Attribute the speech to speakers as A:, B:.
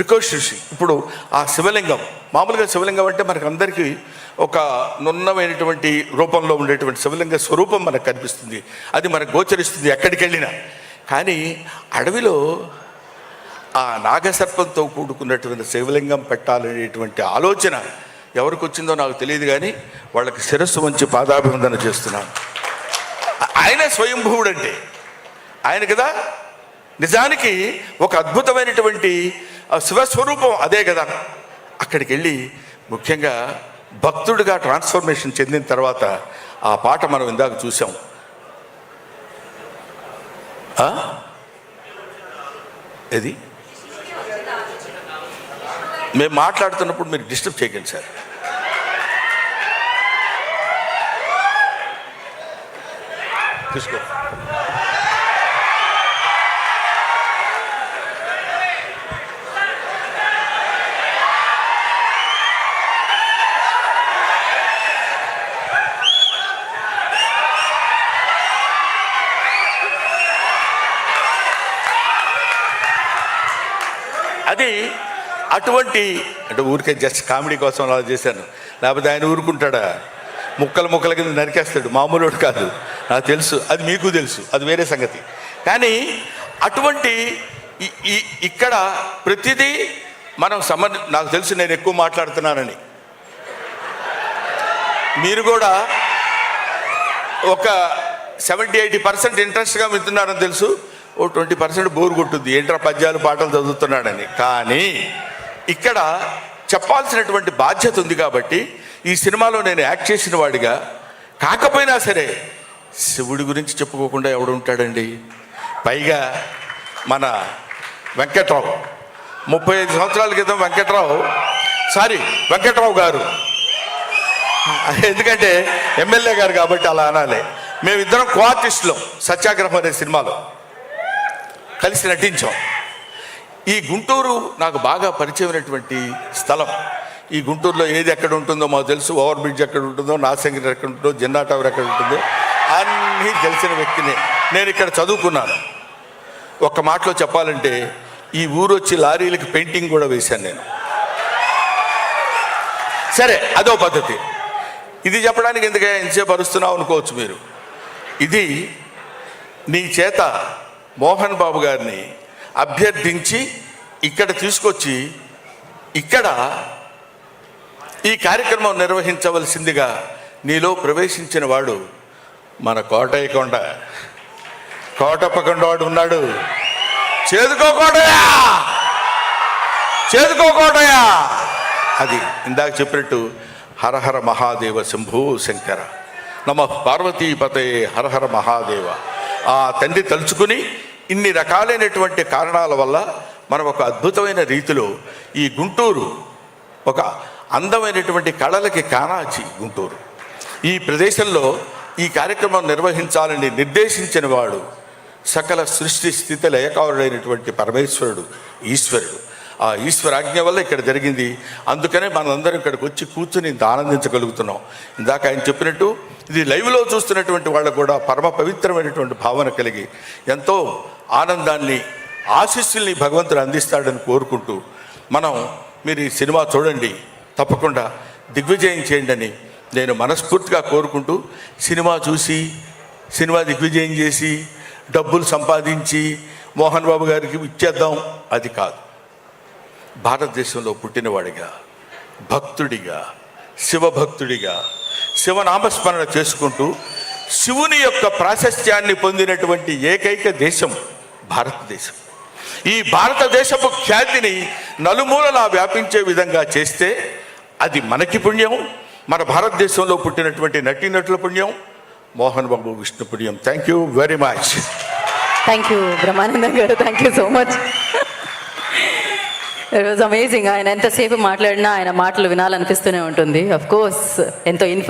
A: Precautions. ఇప్పుడు ఆ శివలింగం, మామూలుగా శివలింగం అంటే మనకు అందరికీ ఒక నున్నమైనటువంటి రూపంలో ఉండేటువంటి శివలింగ స్వరూపం మనకు కనిపిస్తుంది, అది మనకు గోచరిస్తుంది ఎక్కడికి వెళ్ళినా. కానీ అడవిలో ఆ నాగసర్పంతో కూడుకున్నటువంటి శివలింగం పెట్టాలనేటువంటి ఆలోచన ఎవరికి వచ్చిందో నాకు తెలియదు, కానీ వాళ్ళకి శిరస్సు వంచి పాదాభివందన చేస్తున్నాను. ఆయన స్వయంభువుడు అంటే ఆయన కదా. నిజానికి ఒక అద్భుతమైనటువంటి శివస్వరూపం అదే కదా. అక్కడికి వెళ్ళి ముఖ్యంగా భక్తుడిగా ట్రాన్స్ఫర్మేషన్ చెందిన తర్వాత ఆ పాట మనం ఇందాక చూసాం. ఇది మేము మాట్లాడుతున్నప్పుడు మీరు డిస్టర్బ్ చేయకండి సార్. తీసుకో. అది అటువంటి అంటే ఊరికే జస్ట్ కామెడీ కోసం అలా చేశాను, లేకపోతే ఆయన ఊరుకుంటాడా? ముక్కల ముక్కల కింద నరికేస్తాడు, మామూలుడు కాదు. నాకు తెలుసు, అది మీకు తెలుసు, అది వేరే సంగతి. కానీ అటువంటి ఇక్కడ ప్రతిదీ మనం నాకు తెలుసు నేను ఎక్కువ మాట్లాడుతున్నానని. మీరు కూడా ఒక 70-80% ఇంట్రెస్ట్గా వింటున్నారని తెలుసు, ఓ 20% బోరు కొట్టుద్ది, ఏంట్రా పద్యాలు పాటలు చదువుతున్నాడని. కానీ ఇక్కడ చెప్పాల్సినటువంటి బాధ్యత ఉంది కాబట్టి ఈ సినిమాలో నేను యాక్ట్ చేసిన వాడిగా కాకపోయినా సరే శివుడి గురించి చెప్పుకోకుండా ఎవడు ఉంటాడండి? పైగా మన వెంకట్రావు 35 సంవత్సరాల క్రితం వెంకట్రావు గారు, ఎందుకంటే ఎమ్మెల్యే గారు కాబట్టి అలా అనాలి. మేమిద్దరం కో-ఆర్టిస్టులం సత్యాగ్రహం అనే సినిమాలో కలిసి నటించాం. ఈ గుంటూరు నాకు బాగా పరిచయమైనటువంటి స్థలం. ఈ గుంటూరులో ఏది ఎక్కడ ఉంటుందో మాకు తెలుసు, ఓవర్ బ్రిడ్జ్ ఎక్కడ ఉంటుందో, నాగశంకర్ ఎక్కడ ఉంటుందో, జిన్నా టవర్ ఎక్కడ ఉంటుందో అన్నీ తెలిసిన వ్యక్తిని. నేను ఇక్కడ చదువుకున్నాను. ఒక్క మాటలో చెప్పాలంటే ఈ ఊరు వచ్చి లారీలకి పెయింటింగ్ కూడా వేశాను నేను. సరే, అదో పద్ధతి. ఇది చెప్పడానికి ఎందుకే ఎంతసేపు అరుస్తున్నావు అనుకోవచ్చు మీరు. ఇది నీ చేత మోహన్ బాబు గారిని అభ్యర్థించి ఇక్కడ తీసుకొచ్చి ఇక్కడ ఈ కార్యక్రమం నిర్వహించవలసిందిగా నీలో ప్రవేశించిన వాడు మన కోటప్పకొండవాడు ఉన్నాడు. చేదుకోకోటయా అది ఇందాక చెప్పినట్టు హరహర మహాదేవ శంభూ శంకర నమ పార్వతీపతే హరహర మహాదేవ. ఆ తండ్రి తలుచుకుని ఇన్ని రకాలైనటువంటి కారణాల వల్ల మనం ఒక అద్భుతమైన రీతిలో ఈ గుంటూరు ఒక అందమైనటువంటి కళలకి కానాచి గుంటూరు ఈ ప్రదేశంలో ఈ కార్యక్రమం నిర్వహించాలని నిర్దేశించిన వాడు సకల సృష్టి స్థితి లయకారుడైనటువంటి పరమేశ్వరుడు, ఈశ్వరుడు. ఆ ఈశ్వరాజ్ఞ వల్ల ఇక్కడ జరిగింది. అందుకనే మనందరం ఇక్కడికి వచ్చి కూర్చుని ఇంత ఆనందించగలుగుతున్నాం. ఇందాక ఆయన చెప్పినట్టు ఇది లైవ్లో చూస్తున్నటువంటి వాళ్ళకు కూడా పరమ పవిత్రమైనటువంటి భావన కలిగి ఎంతో ఆనందాన్ని, ఆశీస్సుల్ని భగవంతుడు అందిస్తాడని కోరుకుంటూ మీరు ఈ సినిమా చూడండి, తప్పకుండా దిగ్విజయం చేయండి అని నేను మనస్ఫూర్తిగా కోరుకుంటూ, సినిమా చూసి సినిమా దిగ్విజయం చేసి డబ్బులు సంపాదించి మోహన్ బాబు గారికి ఇచ్చేద్దాం అది కాదు. భారతదేశంలో పుట్టినవాడిగా, భక్తుడిగా, శివభక్తుడిగా శివనామస్మరణ చేసుకుంటూ శివుని యొక్క ప్రాశస్త్యాన్ని పొందినటువంటి ఏకైక దేశం భారతదేశం. ఈ భారతదేశపు ఖ్యాతిని నలుమూలలా వ్యాపించే విధంగా చేస్తే అది మనకి పుణ్యం, మన భారతదేశంలో పుట్టినటువంటి నటీనటుల పుణ్యం, మోహన్ బాబు విష్ణు పుణ్యం. Thank you very much.
B: Thank you Brahmanandam garu, thank you so much. It was amazing. ఆయన ఎంతసేపు మాట్లాడినా ఆయన మాటలు వినాలనిపిస్తూనే ఉంటుంది. అఫ్ కోర్స్ ఎంతో